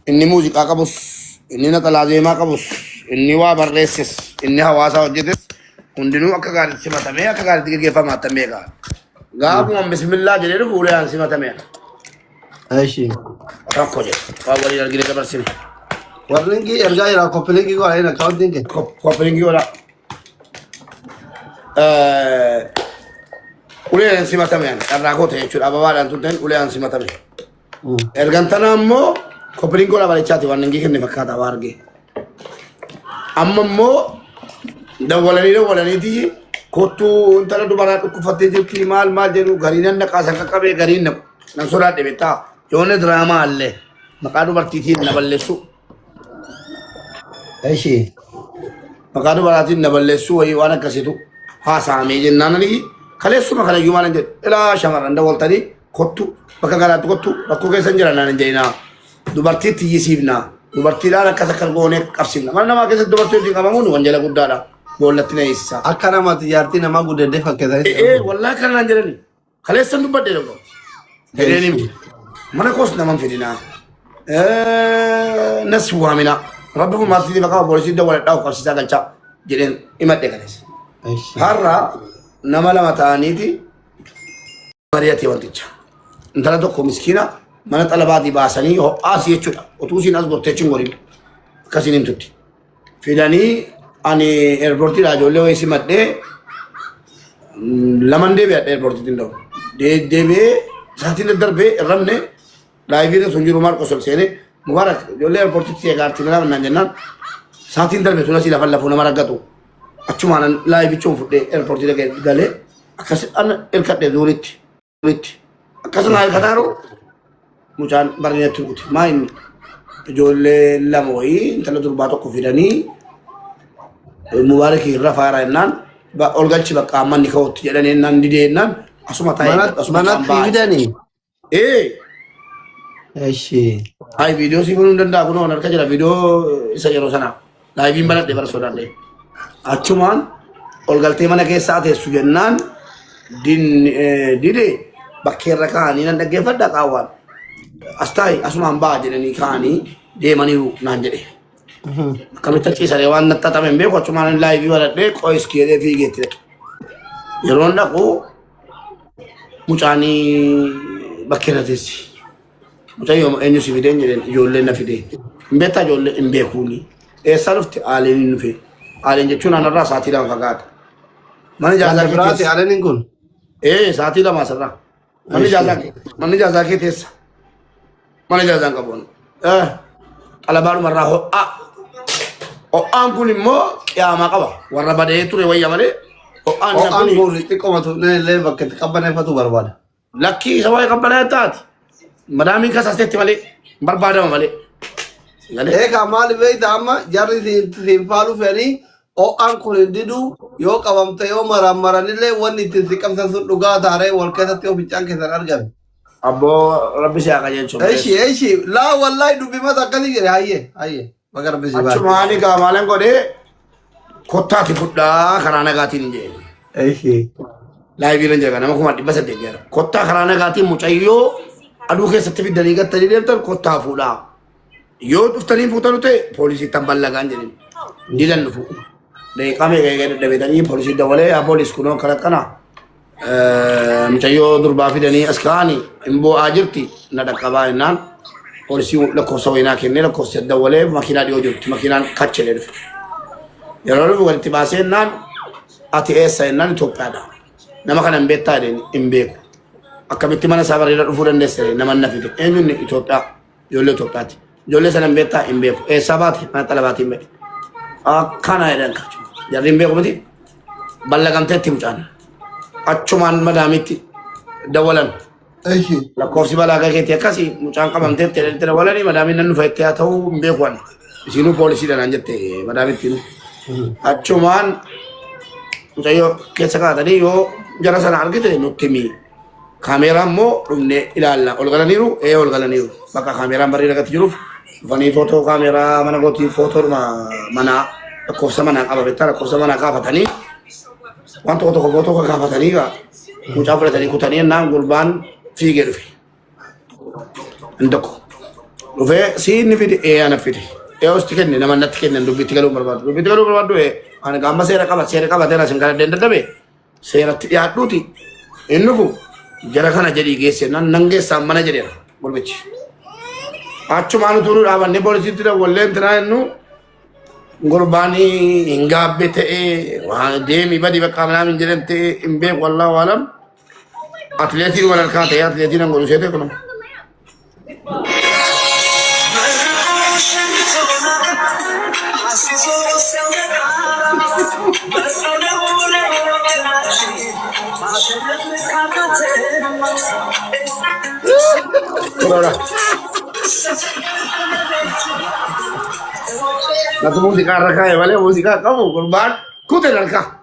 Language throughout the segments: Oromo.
inni muuziqaa qabus, inni naxalaa zeemaa qabus, inni waa barreesses, inni hawaasa hojjetes hundinuu akka gaariitti simatamee akka gaariitti gaggeeffamaa tamee gaa. Gaafuma bismillaa jedhee dhufu ulee aan simatamee. Aishi. Tokko jedhe. Waa waliin argine dabarsine. Warlingi ergaa jira koppilingi godha inni akkaawuntiin kee. Koppilingi godha. Ulee aan simatamee carraa koo ta'e jechuudha. Ababaadhaan tunteen ulee aan simatamee. Ergan tana ammoo koppilingi godha barichaati waan inni kenne fakkaata waa argee. Amma ammoo dawwalaniiti kottuu intala dubaraa dhukkufattee jirti maal jedhu gariin nan naqaasan qaqqabee gariin naqu nan sodaadhe beektaa yoonni diraamaa allee maqaa dubartiitiin na balleessu. Aishi. Maqaa dubaraatiin na balleessu wayii waan akkasiitu haasa'amee jennaan ani kaleessuma kana iyyuu maal jedhu ilaa shamarran dawwaltanii kottu bakka garaatti kottu rakkoo keessan jira naan jedhinaa dubartiitti iyyisiifnaa dubartiidhaan akkas akka goonee qabsiifna mana namaa keessatti dubartii hojii qabamuun wanjala guddaadha. Bollatti na eessa. Akka namatti jaartii nama guddee fakkeessanii. Wallaahi kan naan jedhani. Kaleessan dubbadde tokko. Jedhanii mana koos naman fidinaa. Nas waamina. Rabbi kun maatii bakka poolisii dawwaladhaa qabsiisaa galchaa jedheen himadhe kaleessa. Har'a nama lama ta'aniiti mari'atee wanticha. Intala tokko miskiina mana xalabaatii baasanii ho'aas jechuudha. Utuu isiin as gortee chingoriin akkasiin hin tutti. Fidanii ani airportii daa ijoollee wayii simadhee laman deebi'adhe airportiitiin ta'u. Deebi'ee sa'aatiin daddarbee irranne laayiviin sun jiru maal qosol seenee mubaarak ijoollee airportiitti eegaartii nama naan jennaan sa'aatiin darbe tun asii lafan lafuu nama raggatu. Achumaan laayivichuun fudhee airportii dhaqee galee akkas hirkadhee zuuritti. Akkasuma hirkataaroo mucaan bareedaatti dhuguti. Maa inni ijoollee lama wayii intala durbaa tokko fidanii Mubaarak irra faaraa jennaan ol galchi bakka ammanni ka'utti jedhanii jennaan didee jennaan asuma taa'ee manatti fidanii. Aishi. Hayi viidiyoo siifuu hin danda'a kun harka jira viidiyoo isa yeroo sana laayiviin banadhee bara sodaadhee. Achumaan ol galtee mana keessaa teessu jennaan didee bakkeerra kaa'anii nan dhaggeeffadha qaawwaan. As taa'i asumaan ba'a jedhanii kaa'anii deemaniiru naan jedhe. Kamitti ciisaree waan naxxaxame hin beeku achumaan laayivii baradhee qo'is keedee fiigeetti dhaqe. Yeroon dhaqu mucaanii bakkeerra teessi. Mucayyoo eenyu si fideen jedheen ijoolleen na fidee. Hin beektaa ijoollee hin beekuuni. Eessaa dhufte aaleen hin dhufe. Aaleen jechuun anarraa sa'aatii lama fagaata. Mana jaazaa kee teessa. Aaleen kun? Sa'aatii lama asirraa. Manni jaazaa kee teessa. Mana jaazaa hin qabu. Qalabaanumarraa ho'aa. Ho'aan kun immoo qiyaamaa qaba. Warra badee ture wayya malee. Ho'aan kun xiqqoomatu illee bakka itti qabbaneeffatu barbaada. Lakkii isa waa'ee qabbanaa taati. Madaamiin kasaasteetti malee barbaadama malee. Eegaa maali beektaa amma jarri siin faalu fedhii ho'aan kun hin didu yoo qabamte yoo maranillee wanni ittiin si qabsan sun dhugaa taaree wal keessatti yoo ficcaan keessan argame. Abboo rabbi si haqa jechuudha. Eishi laa wallahi dubbimata akkasii jedhe hayyee baga rabbi si baay'ee. Achumaanii gaamaaleen godhee kottaati fudhaa karaa nagaatiin hin jedhe. Eishi. Laayiviileen jedha nama kuma 800 jedha. Kottaa karaa nagaatiin mucayyoo aduu keessatti fiddanii gattanii deemtan kottaa fuudhaa. Yoo dhuftanii fuutan ta'e poolisii tan ballagaan jedhani. Didan dhufu. Daqiiqaa meeqa eegee dadhabetanii poolisii dabalee yaa poolis kunoo kana kana. Mucayyoo durbaa fidanii as kaa'anii hin boo'aa jirti na dhaqqabaa jennaan poolisii lakkoofsa wayinaa kennee lakkoofsa dabalee makiinaa dhiyoo jirti makiinaan kachelee dhufe. Yeroo dhufu walitti baasee jennaan ati eessa jennaan Itoophiyaadha. Nama kana hin beektaa hin beeku. Akkamitti mana isaa bareeda dhufuu dandeesse nama na fide eenyuun Itoophiyaa ijoollee Itoophiyaati. Ijoollee sana hin beektaa hin beeku. Eessaa baate mana xalabaatiin beeku. Akkana jedhan jarri hin beeku miti ballagamteetti mucaan. Achumaan madaamitti dawalan. Lakkoofsi balaagaa keetti akkasii mucaan qabamteetti jedhanitti dawalanii madaamiin nan dhufa itti haa ta'uu hin beekuan. Isinuu poolisiidha naan jette madaamittiin. Achumaan mucayyoo keessa kaatanii yoo jara sana argite nutti himi. Kaameeraan immoo dhufnee ilaalla. Ol galaniiru ol galaniiru. Bakka kaameeraan bareeda gati jiruuf dhufanii footoo kaameeraa mana gootii footoo manaa lakkoofsa manaa qaba beektaa lakkoofsa manaa kaafatanii waan tokko footoo kaafatanii mucaa fudhatanii kutanii jennaan gurbaan fiigee dhufe. Indokko Dhufee siinni fidi ana fidi. Osti kenne nama natti kenne dubbitti galuu barbaadu. Dubbitti galuu barbaadu ani gamba seera qaba teera sin kana dendabe. Seeratti dhiyaadhuuti. Inni fu jara kana jedhii geesse nan geessaan mana jedheera gurbichi. Achumaan utuu dhaabanne poolisiitti wallee intinaa innu gurbaanii hin gaabbe ta'ee waan deemii badii bakka manaa hin jedhan ta'ee hin beeku wallaa waalam. Atileetiin wal harkaa ta'ee atileetiin an godhu seete kunum. Natu musika raka ya vale musika kamu kurban kute raka.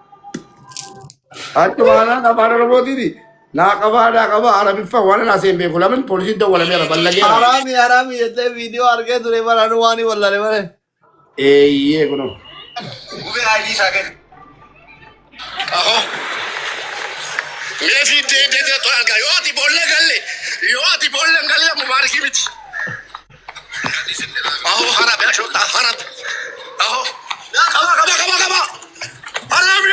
Acho mana na para robot ini. Na kaba Arabi fa wana na sembe kulamin polisi do wala mera ballage. Arami yete video arke dure baranu wani wallare bare. Ye kuno. Ube ID saken. Aho. Me fi de to alga yoti bolle galle mubarak biti. Aho harab ya shota harab. Aho. Kaba. Arami.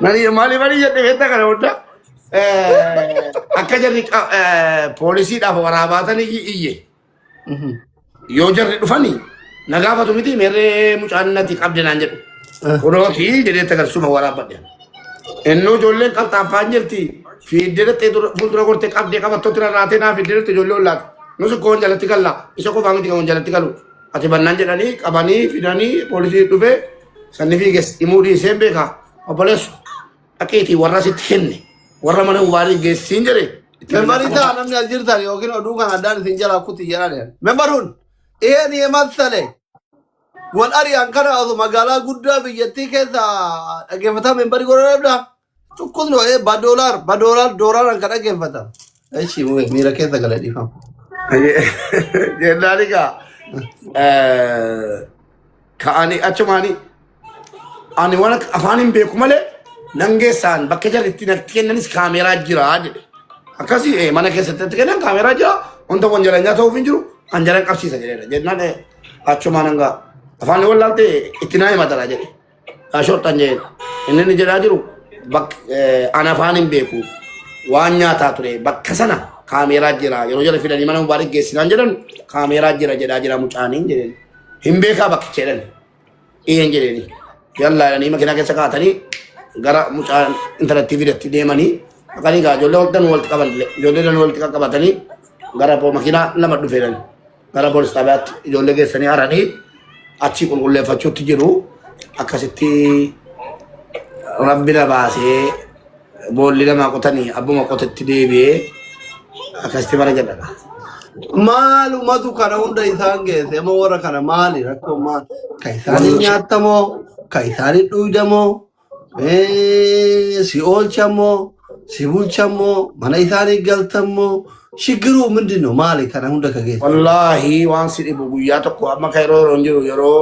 Nani mali jette vetta kana utta. Akka jarri polisi da warabatani ki iyye. Yoo jarri dhufani nagaafatu miti merree mucaannati qabdinaan jedhu. Kunooti jedhee tagarsuma waraabadhe. Ennoo ijoolleen qalxaaffaan jirti. Fiiddeetti fuuldura gortee qabdee qabattooti rarraatee naa fiiddeetti ijoollee ollaati. Nusi koon jalatti galla. Isa qofaa miti koon jalatti galu. Ati bannaan jedhanii qabanii fidanii poolisii dhufee sanni fiiges himuu dhiiseen beekaa. Obboleessu dhaqiitii warra sitti kenne. Warra mana ubaarii geessiin jedhee. Membarii ta'a namni as jirtan yookiin oduu kan addaan isin jalaa kutti jedhan. Membaruun ihe ni matsale. Wal ari'aan kana osoo magaalaa guddaa biyyattii keessa dhaggeeffataa membarii godhadha. Tukkus no doolaaraan kan dhaggeeffata. Echi miira keessa gala dhiifama. Jennaani ka'anii achumaanii ani waan afaan hin beeku malee nan geessaan bakka jarri itti natti kennanis kaameeraa jira jedhe. Akkasii mana keessatti kennan kaameeraa jira wanta wanjalanya ta'uuf hin jiru anjaran qabsiisa jedheera jennaan achumaan hanga afaan wallaalte itti naa himatara jedhe kaashortan jedhe inni ni jedhaa jiru ana afaan hin beeku waan nyaataa ture bakka sana kaameeraa jira yeroo jala fidanii mana mubaarak geessinaan jedhan kaameeraa jedhaa jira mucaaniin jedheen hin beekaa bakkicha jedhan iyyeen jedheeni yallaa jedhanii makiinaa keessa kaatanii gara mucaan intarneetii fidatti deemanii akanii gaa ijoollee walitti qabatanii gara makiinaa lama dhufeedhan gara poolis xaabiyaatti ijoollee geessanii haranii achi qulqulleeffachuutti jiru akkasitti rabbi na baasee boolli namaa qotanii abbuma qotetti deebi'ee akkasitti bara jedhadha. Maalumatu kana hunda isaan geesse moo warra kana maali rakkoo maal ka isaanii nyaattamoo ka isaanii dhugdamoo si oolchamoo si bulchamoo mana isaanii galtamoo shigiruu ምንድን ነው maali kana hunda ka geesse. Wallaahi waan si dhibu guyyaa tokko amma ka yeroo jiru yeroo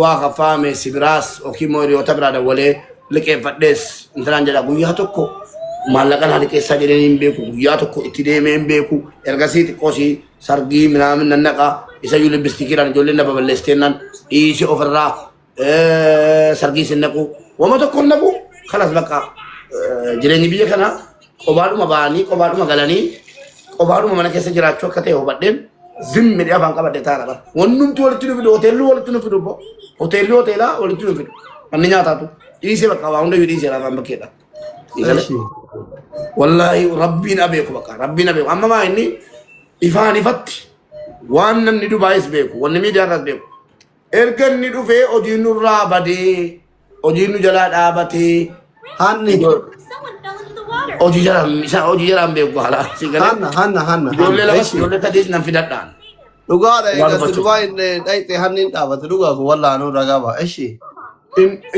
waa kafaame si biraas yookiin immoo hiriyoota biraa dawwalee liqeeffadhees intalaan jedha guyyaa tokko maallaqaan haali keessaa jedhanii hin beeku guyyaa tokko itti deemee hin beeku ergasii xiqqoosii sargii minaamin nannaqa isa iyyuu libbistikiidhaan ijoolleen na baballeesteennan dhiisii ofirraa sargii sin naqu wama tokko hin naqu kanas bakka jireenyi biyya kana qobaadhuma ba'anii qobaadhuma galanii qobaadhuma mana keessa jiraachuu akka ta'e hubadheen zimmidhee afaan qabadhe taara bara wannumti walitti nu fidu hoteelluu walitti nu fidu hoteellii hoteelaa walitti nu fidu manni nyaataatu dhiisee bakka waa hundayyuu dhiisee laafaan bakkeedha. Wallahi rabbiin abeeku bakka rabbiin abeeku amma maa inni ifaan ifatti waan namni Dubaayis beeku wanni miidiyaarraas beeku erga inni dhufee hojiin nurraa badee hojiin nu jalaa dhaabatee hanni hojii jalaan beeku haala hanna ijoollee lamas ijoollee sadiis nan fidadhaan dhugaadha eegatti Dubaay dhayxee hanniin dhaabate dhugaa kun wallaanuu ragaa ba'a eshi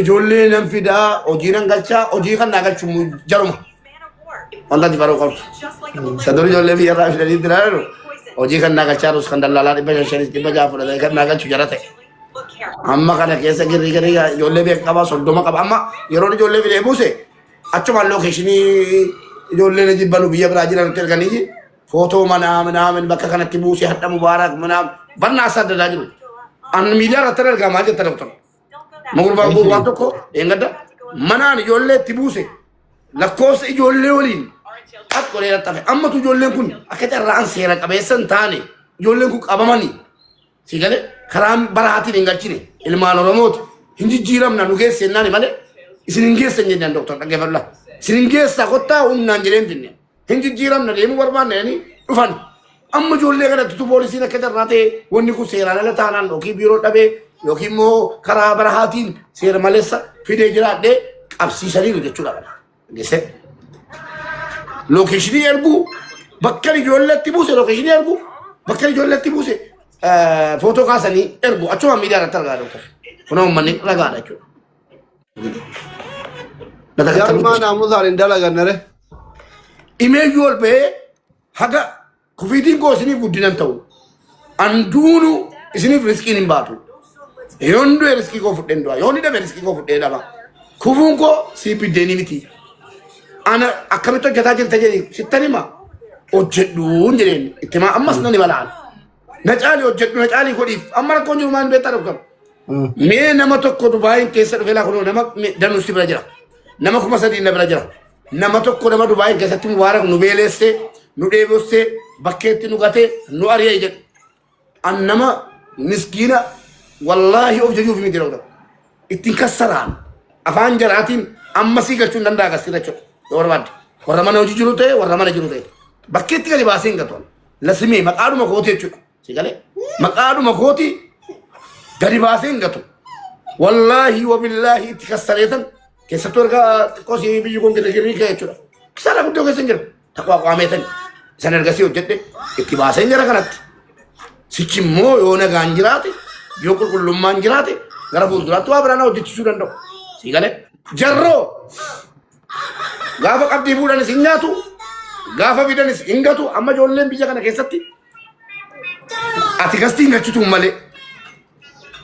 ijoollee nan fidaa hojii nan galchaa hojii kan naa galchu jaruma wanta ati baruu qabdu sadur ijoollee biyyarraa fidanii diraaru hojii kan naa galchaa kan dallaalaa 500 fudhatee kan naa galchu jara ta'e amma kana keessa girrii ijoollee beekamtii 30 qaba amma yeroo ijoollee fidee buuse achumaan lookeeshinii ijoollee na jibbanu biyya biraa jiran nutti erganii فوتو من بكا كانت تبوسي حتى مبارك منام بنا أسد داجرو أن مليار ترى الجامعة ترى وتر مغرب أبو وانتوكو إنغدا منان يولي تبوسي لكوس يولي ولين أكوري رتافي أما تو يولي كون أكتر ران سيرك أبيسن تاني يولي كوك أباماني سيجالي كرام براتي نينغاتشيني إلمان رموت هندي جيرام نانوكي سيناني مالي إسنينجي سنجدان دكتور أجاب الله سنينجي ساقطة ونانجلين دنيا هندي جيرام نريمو بربان ناني رفان أما جولي كده تو بوليسي نكتر راتي ونيكو سيرانا لتانان لوكي بيرو تبي لوكي مو كرام براتين سير ماليسا في دجرات ده أبسي سرير ده چولا بنا جسه لوكيشني أربو بكري جولة تبوسه لوكيشني أربو بكري جولة تبوسه فوتو كاسني أربو أشوف ميديا رتر دكتور فنوم مني لغا ده چولا Jarman namusan indala ganare. Image wall pe haga kufitin ko sini budinan tahu. Andunu sini risky nimbatu. Yondo risky ko futen doa. Yondi da risky ko futen daba. Kufun ko sipi denimiti. Ana akamito jata jata jadi sitani ma. Ojeddu njeren. Itima amas nani balaan. Najali ojeddu najali ko di. Amara konju man betar ko. Me nama tokko Dubai kesar vela kono nama danu sibra nama kuma sadi na bira jira nama tokko nama Dubai keessatti mubarak nu beelesse nu dheebosse bakkeetti nu gate nu ari'e jedhe an nama miskiina wallahi of jajuuf miti dhawda ittiin kassaraan afaan jaraatiin ammasii galchuun danda'a gasira jechuudha yoo barbaadde warra mana hojii jiru ta'e warra mana jiru ta'e bakkeetti gadi baasee hin gatuun lasimee maqaadhuma kooti jechuudha si galee maqaadhuma kooti gadi baasee hin gatu wallahi wabillahi itti kassareetan keessattuu erga qosii biyyi kun gadi kee jechuudha kisara guddoo keessa hin jiru taqwaa qaameetan san ergasii hojjedhe itti baasee jara kanatti sichi immoo yoo nagaan jiraate yoo qulqullummaan jiraate gara fuulduraatti waa biraanaa hojjechisuu danda'u si galee jarroo gaafa qabdii fuudhanis hin nyaatu gaafa fidanis hin gatu amma ijoolleen biyya kana keessatti ati gastii hin gachitu malee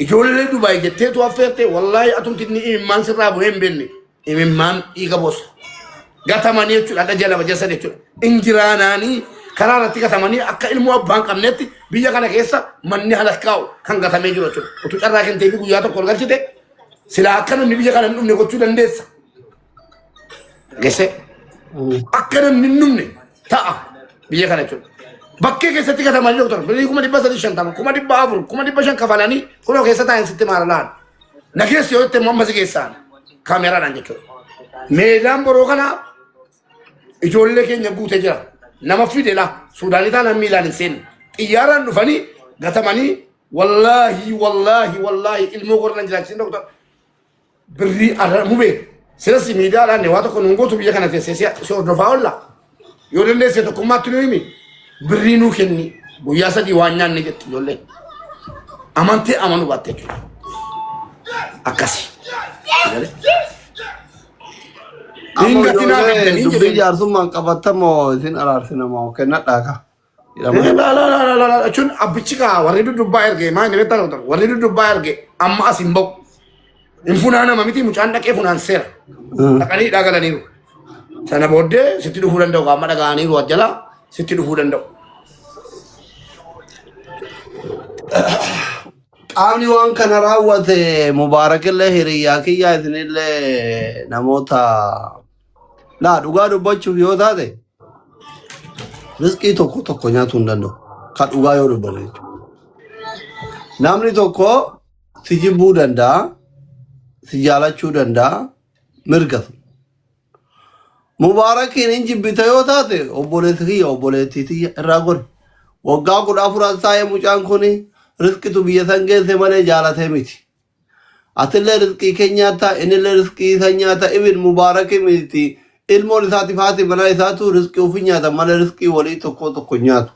ijoollee Dubaay jetteetu affeerte wallahi atumti ni imimmaan sirraa bu'ee hin beekne imimmaan dhiiga boosa gatamanii jechuudha adda jalaba jessa jechuudha injiraanaanii karaa irratti gatamanii akka ilmoo abbaan qabneetti biyya kana keessa manni halakkaa'u kan gatamee jiru jechuudha utuu carraa kentee fi guyyaa tokko ol galchite silaa akka namni biyya kana hin dhumne gochuu dandeessa gese akka namni hin dhumne ta'a biyya kana jechuudha bakkee keessatti gatamanii doktor birii 350 400 500 kafalanii kunoo keessa taa'in sitti maaralaan nageessi yoo itti mamma si keessaan kaameraadhaan jechuudha meedaan boroo kana ijoollee keenya guutee jira nama fidela suudaanii taanaan miilaan hin seenne xiyyaaraan dhufanii gatamanii wallahi ilmoo qorran jiraachisin doktor birrii mubee sirasi miidiyaadhaan waa tokko nuun gootu biyya kana teessee si hordofaa olla yoo dandeesse tokkummaatti nu himi birrii nuu kenni guyyaa sadii waan nyaanne jetti ijoolleen amantee amanuu baatte jechuudha akkasi Amma dubbii jaarsummaan qabattamoo isin araarsinama kennadhaa ka. Jechuun abbichi kaa warri dudubbaa erge maa inni beektaa doktor warri dudubbaa erge amma as hin ba'u hin funaanama miti mucaan dhaqee funaanseera dhaqanii dhaagalaniiru sana booddee sitti dhufuu danda'u qaama dhaga'aniiru ajjalaa sitti dhufuu danda'u. Qaamni waan kana raawwate mubaarakillee hiriyyaa kiyyaa isinillee namoota laa dhugaa dubbachuuf yoo taate rizqii tokko nyaatuu hin danda'u ka dhugaa yoo dubbate jechuudha. Namni tokko si jibbuu danda'a si jaalachuu danda'a mirgatu. Mubaarakiin hin jibbite yoo taate obboleessi kiyya obboleettii tiyya irraa godhe waggaa 14 taa'ee mucaan kuni rizqitu biyya san geesse malee jaalatee miti. Atillee rizqii keenya ta'a innillee rizqii isa nyaata ibin mubaarakii miti ilmoon isaatiif haati manaa isaatu rizqii ofii nyaata malee rizqii walii tokko nyaatu.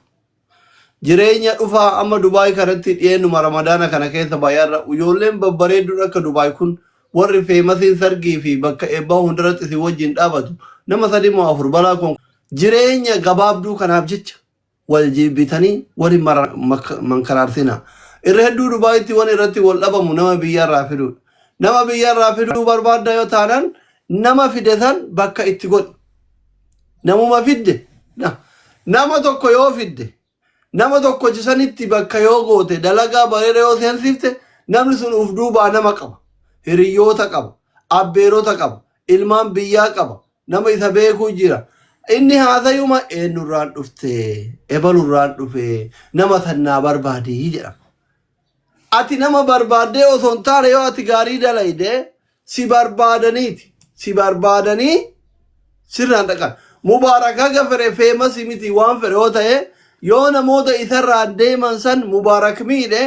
Jireenya dhufaa amma Dubaay kanatti dhiyeenuma Ramadaana kana keessa baay'aarra ijoolleen babbareedduun akka Dubaay kun warri feemasiin sargii fi bakka eebbaa hundarratti si wajjin dhaabatu nama 3-4 balaa kun jireenya gabaabduu kanaaf jecha wal jibbitanii wali mankaraarsina. Irra hedduu Dubaayitti waan irratti wal dhabamu nama biyyarraa fiduudha. Nama biyyarraa fiduu barbaadda yoo taanan nama fide san bakka itti godhi. Namuma fidde nama tokko yoo fidde nama tokko jisanitti bakka yoo goote dalagaa bareeda yoo seensifte namni sun uf duubaa nama qaba hiriyoota qaba abbeerota qaba ilmaan biyyaa qaba nama isa beekuu jira inni haasayuma eenyurraan dhufte ebalurraan dhufe nama tannaa barbaadii jedhama ati nama barbaadee osoo hin taane yoo ati gaarii dalayde si barbaadanii sirraan dhaqan mubaarakaa gafere feemas miti waan fere yoo ta'e yoo namoota isarraan deeman san mubaarak miidhe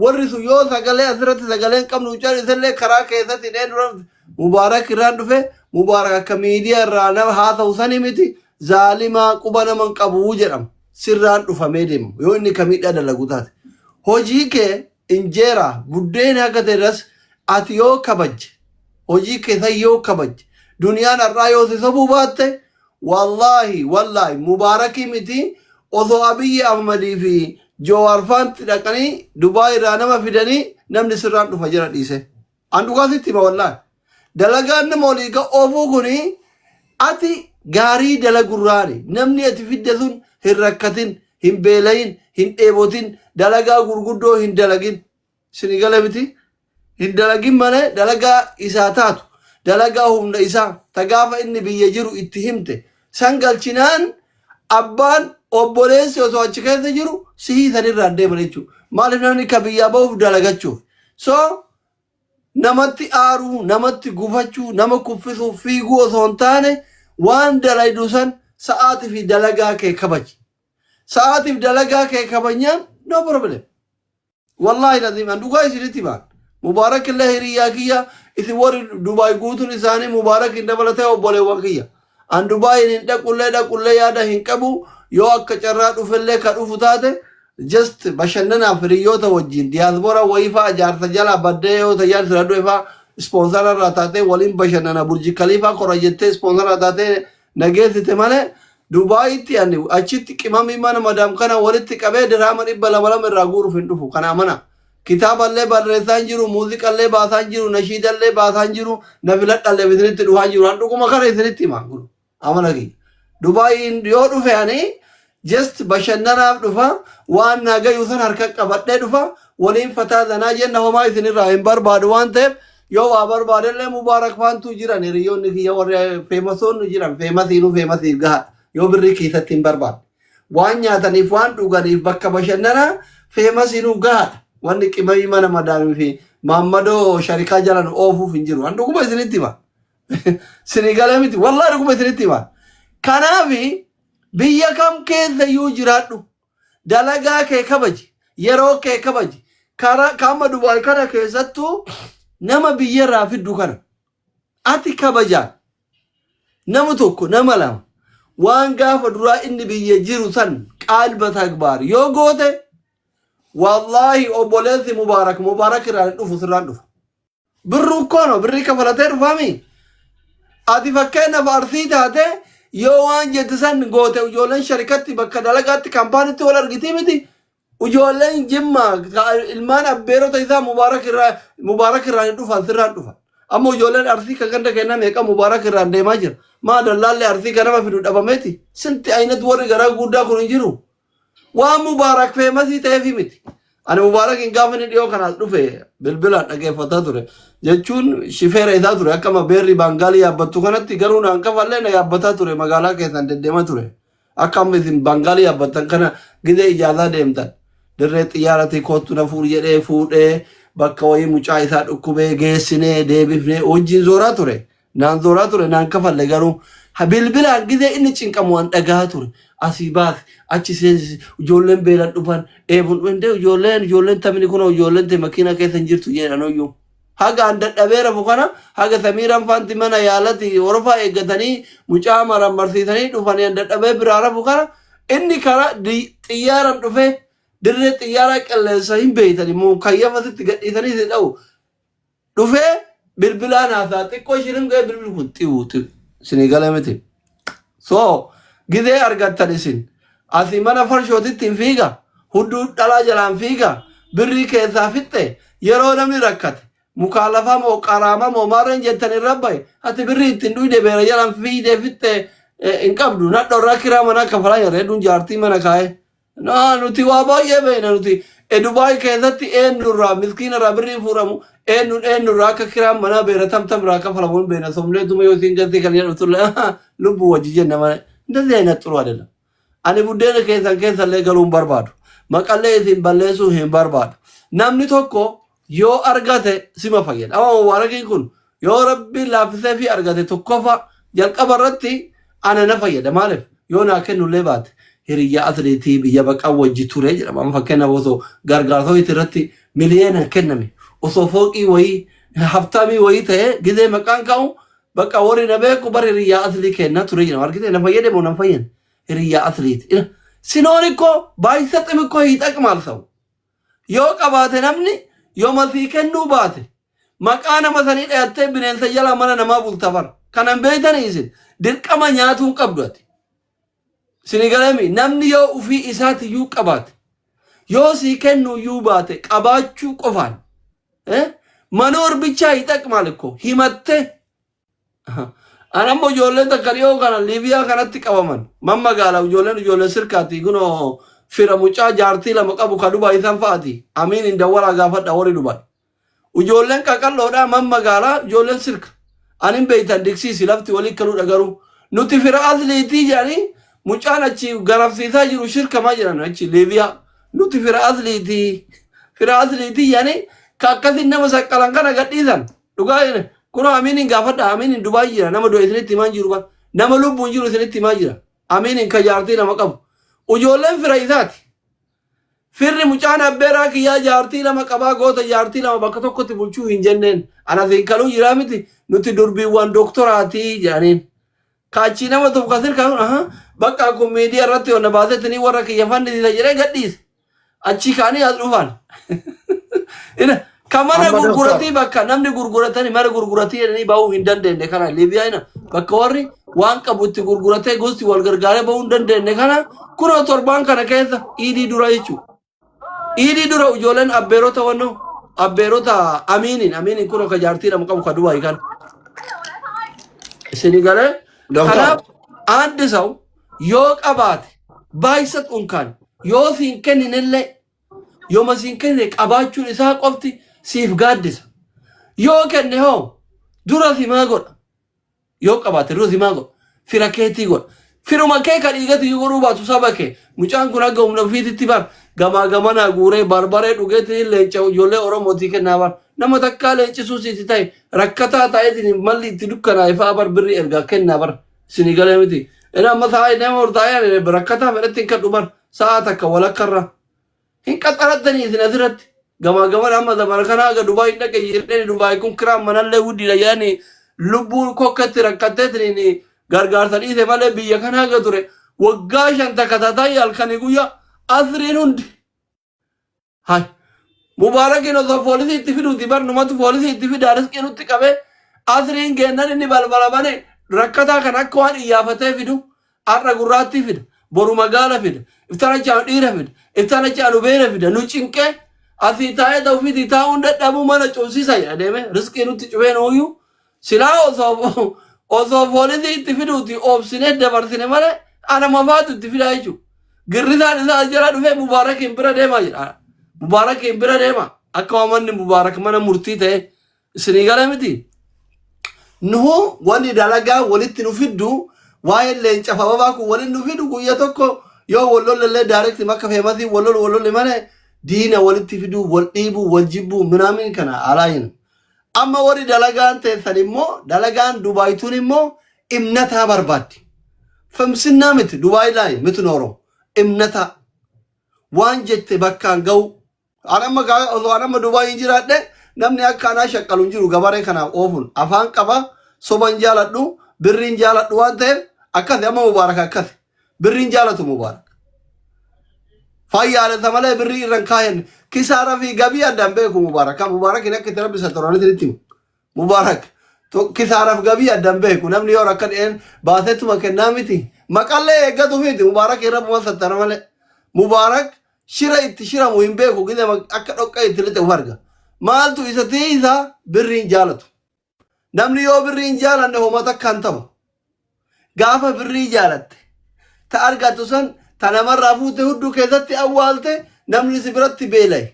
warri sun yoo sagalee asirratti sagaleen qabnu ucaan isallee karaa keessatti mubaarak irraan dhufe mubaarak akka miidiyaa irraa nama haa ta'u sani miti zaalimaa quba naman qabuu jedhama sirraan dhufamee deemu yoo inni kamiidhaa dalagu taate hojii kee injeera buddeen akka ta'eras ati yoo kabajje hojii keessan yoo kabajje duniyaan har'aa yoo si sobuu baatte wallaahi mubaarakii miti osoo Abiyyi Ahmadii fi Jowaar Faanti dhaqanii Dubaay irraa nama fidanii namni sirraan dhufa jira dhiise an dhugaasitti hima wallaahi dalagaan nama olii ga oofuu kuni ati gaarii dalagurraani namni ati fidde sun hin rakkatin hin beelayin hin dheebotin dalagaa gurguddoo hin dalagin sinigala miti hin dalagin malee dalagaa isaa taatu dalagaa humna isaa tagaafa inni biyya jiru itti himte san galchinaan abbaan obboleessi osoo achi keessa jiru sihii sanirraan deeman jechuudha maaliif namni ka biyyaa ba'uuf dalagachuuf so namatti aaruu namatti gufachuu nama kuffisuu fiiguu osoo hin taane waan dalaydu san sa'aatii fi dalagaa kee kabaji sa'aatiif dalagaa kee kabajnaan no problem wallahi lazim an dhugaa isinitti baan mubaarak illee hiriyaa kiyya isin warri Dubaay guutuun isaanii mubaarak hin dabalatee obboleewwan kiyya an Dubaay hin dhaqullee yaada hin qabu yoo akka carraa dhufellee ka dhufu taate just bashannanaaf hiriyoota wajjin diyaaspoora wayifaa jaarsa jala baddee yoo tajaajila sira dhuefaa ispoonsara irraa taatee waliin bashannana burji kaliifaa kora jettee ispoonsara taatee nageessite malee Dubaayitti ani achitti qimamii mana madaam kana walitti qabee diraama 200 irraa guuruuf hin dhufu kana amana kitaaballee barreessaan jiru muuziqallee baasaan jiru nashiidallee baasaan jiru nafiladhallee isinitti dhufaa jiru an dhuguma kana isinitti himaa gulu amana kiyya Dubaayiin yoo dhufe ani just bashannanaaf dhufa waan naagayu san harka qabadhee dhufa waliin fataa zanaa jenna homaa isinirraa hin barbaadu waan ta'eef yoo waa barbaadellee mubaarak faantu jiran hiriyoonni kiyya warri feemasoonni jiran feemasiif gahaa yoo birrii keessatti hin barbaadu waan nyaataniif waan dhuganiif bakka bashannanaa feemasiinuu gahaadha wanni qimamii mana madaamii fi maammadoo sharikaa jalan oofuuf hin jiru an dhuguma isinitti hima sinigala miti wallaahi dhuguma isinitti hima kanaafi biyya kam keessa iyyuu jiraadhu dalagaa kee kabaji yeroo kee kabaji kama Dubaay kana keessattuu nama biyyarraa fiddu kana ati kabajaan nama tokko nama lama waan gaafa duraa inni biyya jiru san qalba tagbaar yoo goote wallahi obboleessi mubaarak irraan dhufu sirraan dhufu birru kono birri kafalatee dhufaami ati fakkeenyaaf arsii taate yoo waan jette san goote ijoolleen sharikatti bakka dalagaatti kaampaaniitti wal argiti miti ijoolleen jimma ilmaan abbeerota isaa mubaarak irraan dhufan sirraan dhufan amma ijoolleen arsii ka ganda kennaa meeqa mubaarak irraan deemaa jira maa dallaallee arsii kanama fidu dhabameeti sinti aynat warri garaa guddaa kun hin jiru waan mubaarak feemasii ta'eefi miti ani mubaarak hin gaafa inni dhiyoo kanaas dhufe bilbilaan dhageeffataa ture jechuun shifeera isaa ture akkama beerri baangaalii yaabbattu kanatti garuu naan kafallee na yaabbataa ture magaalaa keessan deddeema ture akkam isin baangaalii yaabbattan kana gidee ijaazaa deemtan dirree xiyyaaratii kootu na jedhee fuudhee bakka wayii mucaa isaa dhukkubee geessinee deebifnee wajjin zooraa ture naan kafalle garuu bilbilaan gidee inni cinqamu waan dhagaa ture asii baas achi seensi ijoolleen beelan dhufan eebuun dhufee ijoolleen taphni kun ijoolleen te makiina keessa hin jirtu jedhan oyyuu haga an dadhabeera kana haga samiiraan faanti mana yaalati horofaa eeggatanii mucaa mararsiisanii dhufanii an dadhabee biraa rafu kana inni karaa xiyyaaran dhufee dirree xiyyaaraa qilleensa hin beeytani mukayyafasitti gadhiisanii si dha'u dhufee bilbilaan haasaa xiqqoo ishiin ga'e bilbil kun xi'u isinii galee miti so gidee argattan isin asii mana farshootitti hin fiiga hudduu dhalaa jalaan fiiga birrii keessaa fixxe yeroo namni rakkate mukaalafaa moo qaraama moo maarreen jettan hin rabbaye ati birrii ittiin dhuyde beera jalaan fiidee fixxe in qabdu na dhorraa kiraa mana kafalaa jirra hedduun jaartii mana kaa'e nuti waa baay'ee beekna nuti Dubaay keessatti eenyurraa miskiinarraa birrii fuudhamu eenyurraa akka kiraan manaa beera tamtamraa kafalamuun beena somlee tuma yoo isin galtee kan jedhu tulle lubbuu wajji jenna malee እንደዚህ አይነት ጥሩ አይደለም ani buddeena keessallee galuun barbaadu maqallee isin balleessuu hin barbaadu namni tokko yoo argate sima fayyada amma mubaarakiin kun yoo rabbi laaffisee fi argate tokkofa jalqaba irratti ana na fayyada maaliif yoo naa kennullee baate hiriyyaa atleetii biyya baqaa wajji ture jedhama amma fakkeenyaaf osoo gargaarsoo irratti miliyoona kenname osoo fooqii wayii haftaamii wayii ta'e gizee maqaan ka'u bakka warri na beeku bar hiriyyaa atleetii kenna ture jedhama argite na fayyade moo na fayyade hiriyyaa atleetii sinooniko baay'isa ximikoo hiixaqmaal ta'u yoo qabaate namni yoo masii kennuu baate maqaa nama sanii dhayattee bineensa jala mana namaa bulta bar kanan beeytanii isin dirqama nyaatuu qabdu ati sinigalemi namni yoo ufii isaatiyyuu qabaate yoo sii kennuuyyuu baate qabaachuu qofaan manoor bichaa hiixaqmaalikko himatte anammo ijoolleen takka dhiyoo kana liibiyaa kanatti qabaman mammagaala ijoolleen sirkaati kunoo fira mucaa jaartii lama qabu ka Dubaay isaan fa'aati amiin hin dawwalaa gaafadha warri Dubaay ijoolleen qaqalloodhaa mammagaalaa ijoolleen sirka anin beeytan diksiisi lafti walii kaluu garuu nuti fira asliitii jedhanii mucaan achi garafsiisaa jiru shirkamaa jiran achi liibiyaa nuti fira asliitii jedhanii ka akkasin nama saqqalan kana gadhiisan dhugaa kunoo amiin gaafadha amiin Dubaay jira nama du'a isinitti himaan jiru nama lubbuun jiru isinitti himaa jira amiin ka jaartii lama qabu ijoolleen fira isaati firri mucaan abbeeraa kiyyaa jaartii lama qabaa goota jaartii lama bakka tokkotti bulchuu hin jenneen anasiin kaluu jiraa miti nuti durbiiwwan doktoraatii jedhaniin kaachii nama tokko sirkaa bakka kun miidiyaa irratti onna baasetanii warra kiyya fannisiisa jedhee gadhiise achi kaanii as dhufan kamana gurguratii bakka namni gurguratanii mara gurguratii jedhanii bahuu hin dandeenye kana liibiyaa bakka warri waan qabutti gurguratee gosti wal gargaaree bahuu hin dandeenye kana kunoo torbaan kana keessa iidii dura jechuudha. Iidii dura ijoolleen abbeerota wannoo abbeerota amiiniin kunoo ka jaartii lama qabu ka Dubaay kan isinii galee kanaaf addi saw yoo qabaate baay'isa dhunkaan yoo siin kenninillee yoo masiin kenne qabaachuun isaa qofti siif gaaddisa yoo kenne hoo dura simaa godha yoo qabaate dura simaa godha fira keetii godha firuma kee ka dhiigati yoo godhuu baatu saba kee mucaan kun akka humna ofiititti bar gamaa gamanaa guuree barbaree dhugeetiin leenca ijoollee oromootii kennaa bar nama takkaa leencisuu siiti ta'e rakkataa ta'eetiin malli itti dukkanaa'e fa'aa bar birri ergaa kennaa bar isinii galee miti amma sa'a nama hortaa'ee rakkataa fedhatti hin kadhu bar sa'a takka walakkarra hin qaxarattanii isin asirratti gamaa gaman amma zamana kana aga Dubaay dhaqe jedhanii Dubaay kun kiraan manallee guddiidha jedhanii lubbuun kokkatti rakkatteetiin gargaarsa dhiise malee biyya kana aga ture waggaa 5 takatataa halkanii guyyaa asriin hundi hay mubaarakiin osoo poolisii itti fiduuti bar numatu poolisii itti fidaa riskii nutti qabee asriin geennan inni balbala bane rakkataa kan akka waan iyyafatee fidu har'a gurraatti fida boru magaala fida iftana chaan dhiira fida iftana chaan ubeera fida nu cinqee asii taa'ee ta'uufiti taa'uun dadhabuu mana cumsiisa jedhame riskii nutti cubeen ooyyuu silaa osoo poolisii itti fiduuti oobsinee dabarsine malee ana mafaatu itti fidaa jechuudha. Girrisaan isaa jala dhufee mubaarakiin bira deemaa jedha. Mubaarakiin bira deema akka manni mubaarak mana murtii ta'e isinii galee miti. Nuhu wanni dalagaa walitti nu fiddu waa'ee leenca fababaa kun walitti nu fiddu guyyaa tokko yoo wallollee daarekti makka feemasii wallollee malee diina walitti fiduu wal dhiibuu wal jibbuu minaamin kana alaayin. Amma warri dalagaan teessan immoo dalagaan Dubaaytuun immoo imnataa barbaaddi. Famsinnaa miti Dubaay laay miti nooroo. Imnata waan jette bakkaan ga'u anamma Dubaay jiraadhe namni akka anaa shaqqalu jiru gabaree kanaaf oofun afaan qaba soban jaaladhu birriin jaaladhu waan ta'eef akkasi amma mubaarak akkasi birriin jaalatu mubaarak fayyaalessa malee birrii irraan kaayan kisaara fi gabii addaan beeku mubaarak hin akka itti rabbisa toranitti itti mubaarak kisaaraaf gabii addaan beeku namni yoo akka dhiyeen baasettuma kennaa miti maqallee eeggatu miti mubaarak irra bu'an sattara malee mubaarak shira itti shiramu hin beeku gide akka dhoqqa itti lixe ufarga maaltu isa tiisa birriin jaalatu namni yoo birriin jaalanne homata kan ta'u gaafa birrii jaalatte ta argatu san ta namarraa fuute hudduu keessatti awwaalte namni si biratti beelay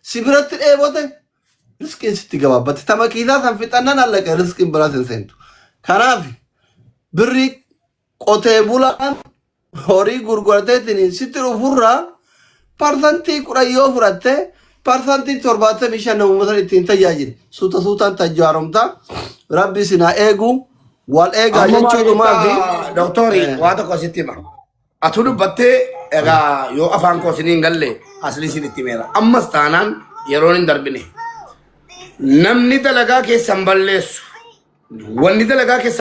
si biratti dheebote riskiin sitti gabaabbate ta makiisaa san fixannan allaqe riskiin biraa sin seentu kanaaf birrii qotee bulaan horii gurgurateetiin sitti dhufurraa parsantii 10 yoo fudhatte parsantii 75 namoota ittiin tajaajila suuta suutaan tajaaramta rabbi sinaa eegu wal eegaa jechuudhumaa fi doktori waa tokko sitti hima atu dubbattee egaa yoo afaan koo isiniin galle asli isinitti meera ammas taanaan yeroon hin darbine namni dalagaa keessan balleessu wanni dalagaa keessan